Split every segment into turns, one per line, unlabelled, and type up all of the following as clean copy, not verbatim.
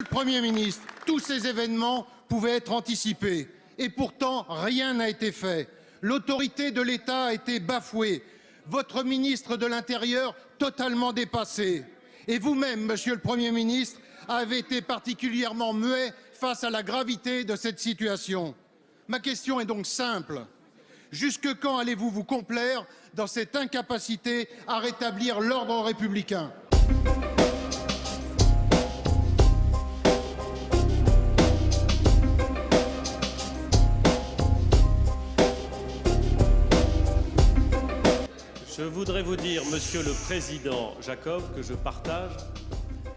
Le Premier ministre, tous ces événements pouvaient être anticipés. Et pourtant, rien n'a été fait. L'autorité de l'État a été bafouée. Votre ministre de l'Intérieur totalement dépassé. Et vous-même, Monsieur le Premier ministre, avez été particulièrement muet face à la gravité de cette situation. Ma question est donc simple. Jusque quand allez-vous vous complaire dans cette incapacité à rétablir l'ordre républicain ?
Je voudrais vous dire, Monsieur le Président Jacob, que je partage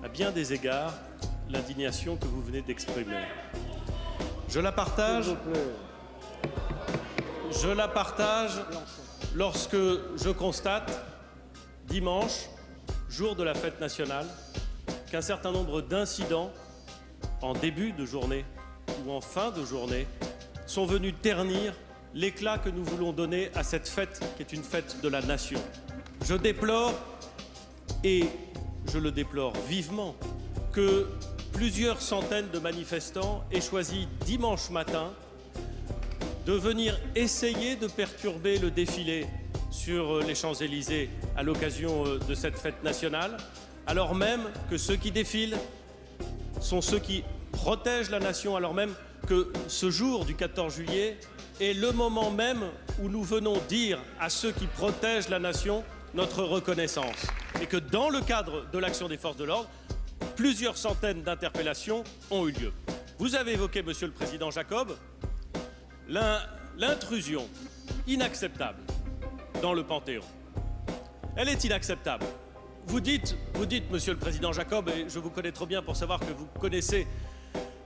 à bien des égards l'indignation que vous venez d'exprimer. Je la partage lorsque je constate, dimanche, jour de la fête nationale, qu'un certain nombre d'incidents, en début de journée ou en fin de journée, sont venus ternir l'éclat que nous voulons donner à cette fête qui est une fête de la nation. Je déplore, et je le déplore vivement, que plusieurs centaines de manifestants aient choisi dimanche matin de venir essayer de perturber le défilé sur les Champs-Élysées à l'occasion de cette fête nationale, alors même que ceux qui défilent sont ceux qui protègent la nation, alors même que ce jour du 14 juillet est le moment même où nous venons dire à ceux qui protègent la nation notre reconnaissance. Et que dans le cadre de l'action des forces de l'ordre, plusieurs centaines d'interpellations ont eu lieu. Vous avez évoqué, Monsieur le Président Jacob, l'intrusion inacceptable dans le Panthéon. Elle est inacceptable. Vous dites, Monsieur le Président Jacob, et je vous connais trop bien pour savoir que vous connaissez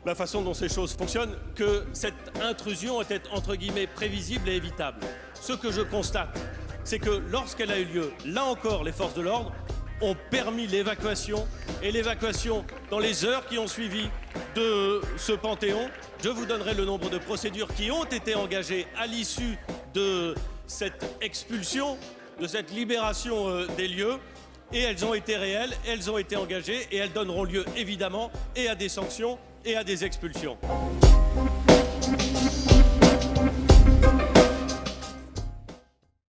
la façon dont ces choses fonctionnent, que cette intrusion était entre guillemets prévisible et évitable. Ce que je constate, c'est que lorsqu'elle a eu lieu, là encore, les forces de l'ordre ont permis l'évacuation, et l'évacuation dans les heures qui ont suivi de ce Panthéon. Je vous donnerai le nombre de procédures qui ont été engagées à l'issue de cette expulsion, de cette libération des lieux, et elles ont été réelles, elles ont été engagées, et elles donneront lieu évidemment et à des sanctions et à des expulsions.